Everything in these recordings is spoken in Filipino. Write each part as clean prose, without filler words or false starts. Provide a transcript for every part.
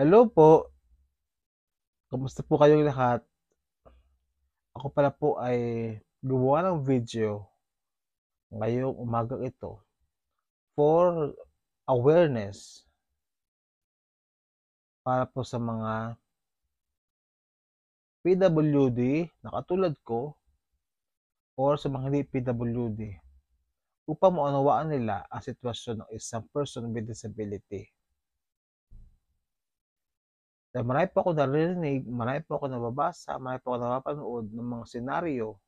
Hello po, kamusta po kayong lahat? Ako pala po ay gumawa ng video ngayong umagang ito for awareness para po sa mga PWD na katulad ko or sa mga hindi PWD upang maunawaan nila ang sitwasyon ng isang person with disability. Dahil marami po ako naririnig, marami po ako nababasa, marami po ako napapanood ng mga senaryo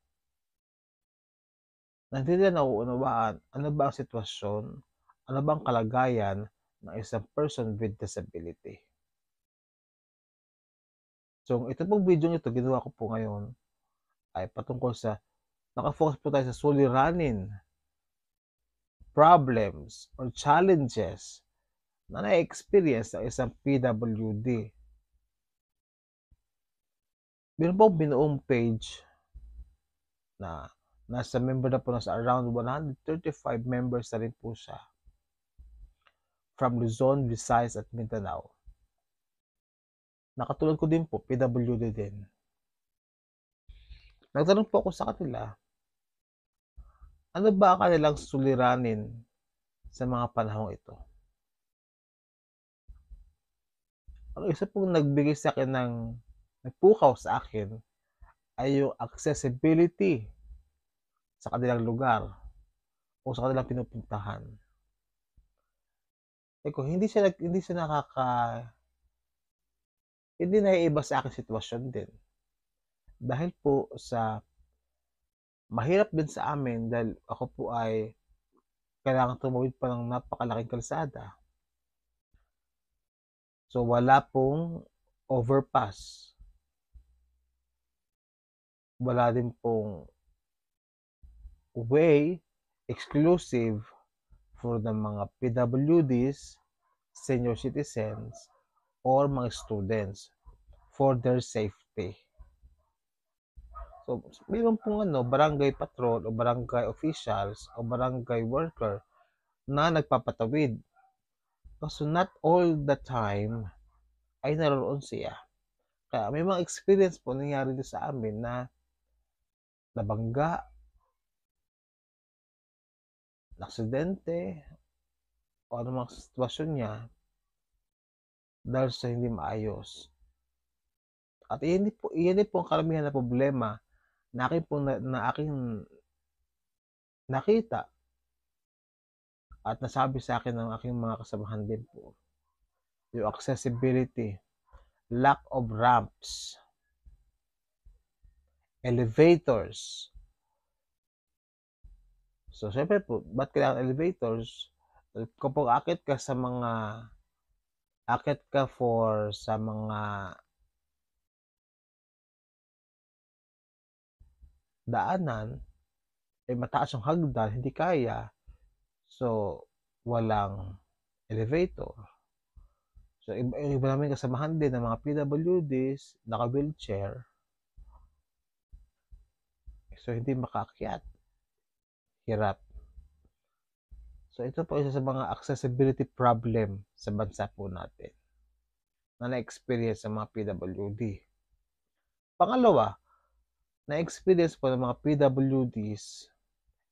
na hindi nila nauunawaan ano ba ang sitwasyon, ano ba ang kalagayan ng isang person with disability. So, ito pong video ito, ginawa ko po ngayon ay patungkol sa, nakafocus po tayo sa suliranin, problems, or challenges na na-experience ng isang PWD. Meron pong binuong page na nasa member na po, nasa around 135 members na rin po siya from Luzon, Visayas at Mindanao. Nakatulad ko din po, PWD din. Nagtanong po ako sa kanila, ano ba ang kanilang suliranin sa mga panahong ito? Ang isa pong nagbigay sa akin ng nagpukaw sa akin ay yung accessibility sa kanilang lugar o sa kanilang pinupuntahan. Hindi naiiba sa akin sitwasyon din. Dahil po sa mahirap din sa amin dahil ako po ay kailangan tumawid pa ng napakalaking kalsada. So wala pong overpass. Wala din pong way exclusive for the mga PWDs, senior citizens, or mga students for their safety. So, mayroon pong barangay patrol o barangay officials o barangay worker na nagpapatawid. Kaso not all the time ay naroon siya. Kaya may mga experience po nangyari din sa amin na nabangga, aksidente, o anumang sitwasyon niya dahil sa hindi maayos. At iyan din po ang karamihan na problema na aking nakita at nasabi sa akin ng aking mga kasamahan din po. Yung accessibility, lack of ramps, elevators. So, syempre po, ba't kailangan elevators? Kapag akit ka sa mga daanan, ay mataas yung hagdan, hindi kaya. So, walang elevator. So, iba namin kasamahan din ng mga PWDs, naka-wheelchair. So, hindi makaakyat. Hirap. So, ito po isa sa mga accessibility problem sa bansa po natin na na-experience ng mga PWD. Pangalawa, na-experience po ng mga PWDs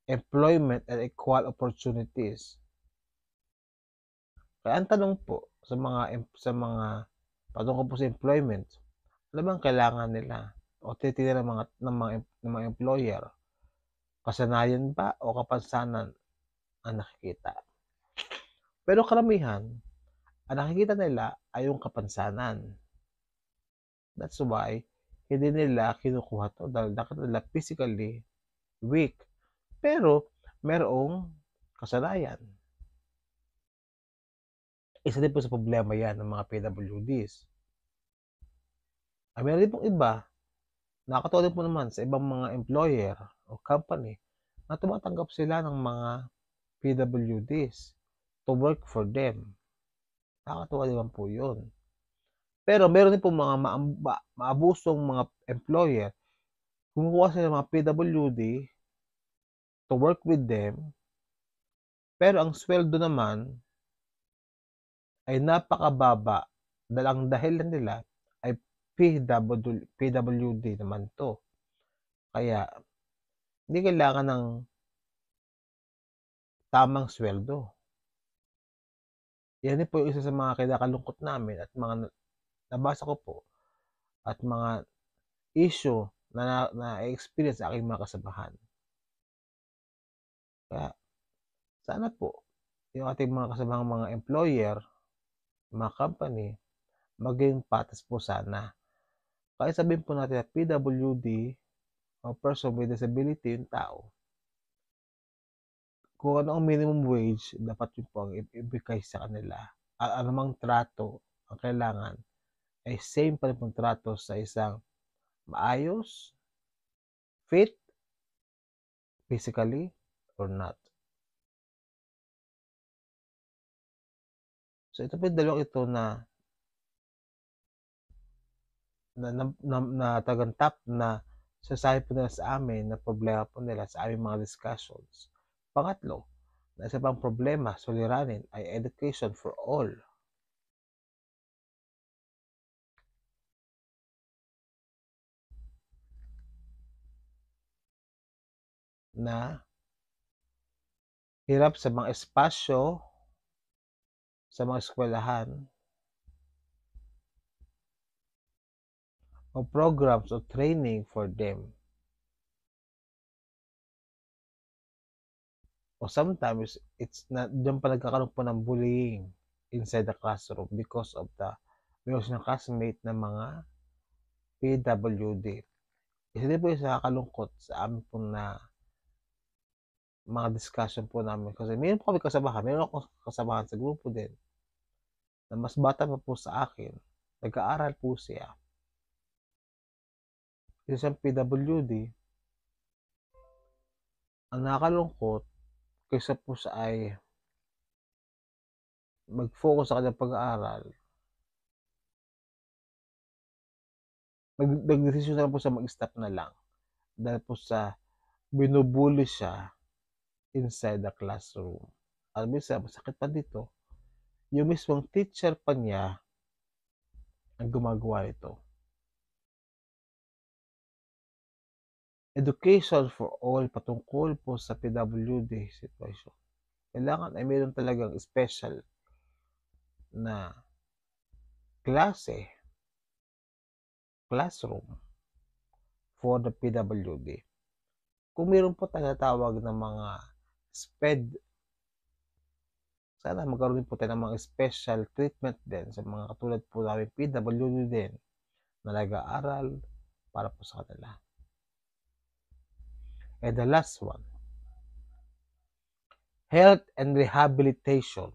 employment and equal opportunities. Kaya ang tanong po sa mga patungkol po sa employment, ano bang kailangan nila o titingnan ng mga employer? Kasanayan ba o kapansanan ang nakikita? Pero karamihan, ang nakikita nila ay yung kapansanan. That's why hindi nila kinukuha to dahil nakita nila physically weak. Pero merong kasanayan. Isa din po sa problema yan ng mga PWDs. Meron din pong iba, nakakatawa din po naman sa ibang mga employer o company na tumatanggap sila ng mga PWDs to work for them. Nakakatawa naman po yun. Pero meron din po mga maabusong mga employer, kumukuha sila ng mga PWD to work with them, pero ang sweldo naman ay napakababa ang dahilan nila ay PWD naman 'to. Kaya hindi kailangan ng tamang sweldo. Yan din po yung isa sa mga kinakalungkot namin at mga nabasa ko po at mga issue na na-experience sa aking mga kasamahan. Kaya sana po yung ating mga kasamahang mga employer, mga company, maging patas po sana. Kahit sabihin po natin na PWD o person with disability yung tao, kung ano ang minimum wage, dapat yun po ang ibigay sa kanila. Anumang trato ang kailangan ay same pa rin pong trato sa isang maayos, fit, physically, or not. So ito po yung dalawang ito na talagang top na sasabi po nila sa amin na problema po nila sa aming mga discussions. Pangatlo, na isa pang problema suliranin ay education for all. Na hirap sa mga espasyo, sa mga eskwelahan, o programs o training for them. O sometimes, it's not, diyan pa nagkakaroon po ng bullying inside the classroom because of the ng classmate ng mga PWD. Isa din po yung nakakalungkot sa amin po na mga discussion po namin. Kasi meron po kami kasamahan, meron ako kasamahan sa grupo din na mas bata pa po sa akin. Nag-aaral po siya. Isa siyang PWD. Ang nakakalungkot, kaysa po siya ay mag-focus sa kanyang pag-aaral, nag-desisyon na lang po siya mag-stop na lang. Dahil po sa binubully siya inside the classroom. At minsan, masakit pa dito, yung mismong teacher pa niya ang gumagawa nito. Education for all patungkol po sa PWD situation. Kailangan ay mayroon talagang special na klase, classroom for the PWD. Kung mayroon po tinatawag ng mga SPED, sana magkaroon din po tayo ng mga special treatment din sa mga katulad po namin PWD din na nag-aaral para po sa kanila. And the last one, health and rehabilitation.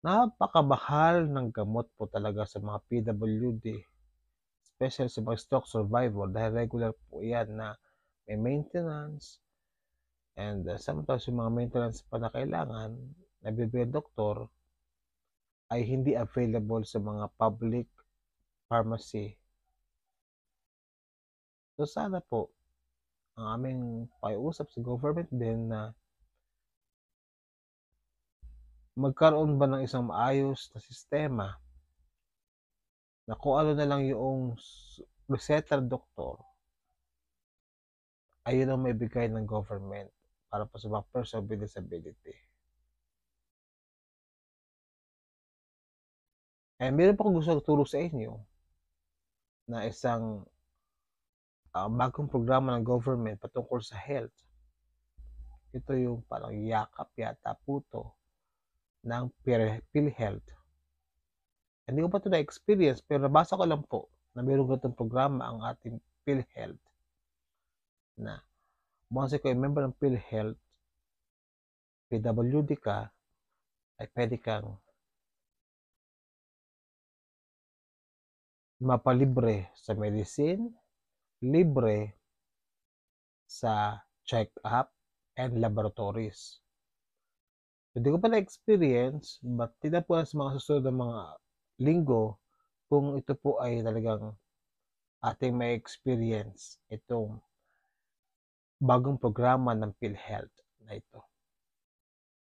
Napakamahal ng gamot po talaga sa mga PWD, especially sa mga stroke survivor dahil regular po yan na may maintenance and sometimes yung mga maintenance pa na kailangan na bibigay doktor ay hindi available sa mga public pharmacy. So sana po ang aming pakiusap sa government din na magkaroon ba ng isang maayos na sistema na kung ano na lang yung reseta ng doktor ay yun ang maibigay ng government para po sa mga person with disability. And meron pa akong gusto turo sa inyo na isang bagong programa ng government patungkol sa health. Ito yung parang yakap yata po to ng PhilHealth. Hindi ko pa ito na-experience pero nabasa ko lang po na mayroong ganitong programa ang ating PhilHealth na once ikaw ay member ng PhilHealth, PWD ka, ay pwede kang mapalibre sa medicine, libre sa check-up and laboratories. Hindi ko pa na-experience, but tignan po sa mga susunod na mga linggo kung ito po ay talagang ating may experience itong bagong programa ng PhilHealth na ito.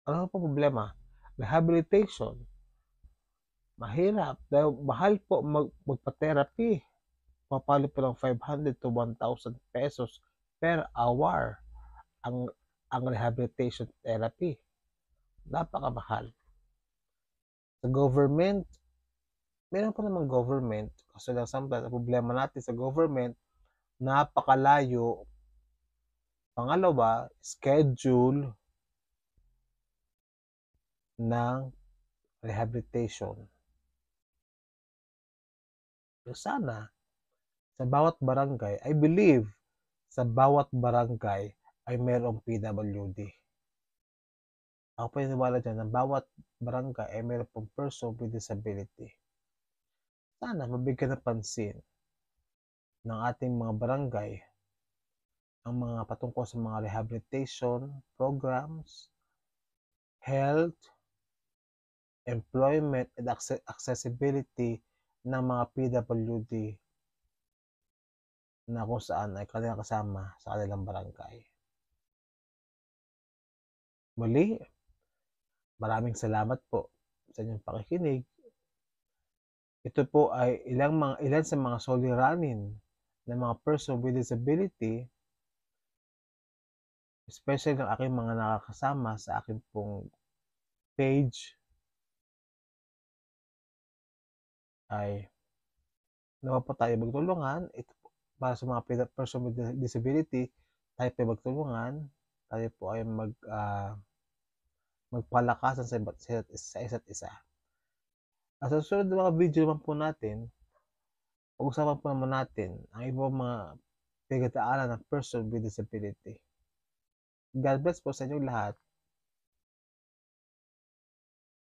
Ano po problema? Rehabilitation. Mahirap dahil mahal po magpa-therapy. Papalo po ng 500 to 1,000 pesos per hour ang rehabilitation therapy. Napakamahal. Sa government, meron pa namang government. Kasi lang sometimes, ang problema natin sa government, napakalayo. Pangalawa, schedule ng rehabilitation. So sana, sa bawat barangay, I believe, sa bawat barangay ay mayroong PWD. Ako paniniwala dyan, ng bawat barangay ay mayroong pong person with disability. Sana mabigyan ng pansin ng ating mga barangay ang mga patungkol sa mga rehabilitation programs, health, employment, and accessibility ng mga PWD na kung saan ay kanilang kasama sa kanilang barangay. Muli, maraming salamat po sa inyong pakikinig. Ito po ay ilan sa mga suliranin ng mga person with disability, especially ng aking mga nakakasama sa aking pong page ay nawa po tayo magtulungan. Ito po, para sa mga person with disability, tayo po magtulungan. Tayo po ay magpalakasan sa isa't isa. At sa susunod na mga video naman po natin, pag-usapan po naman natin ang ibang mga pinagdaanan ng person with disability. God bless po sa inyong lahat.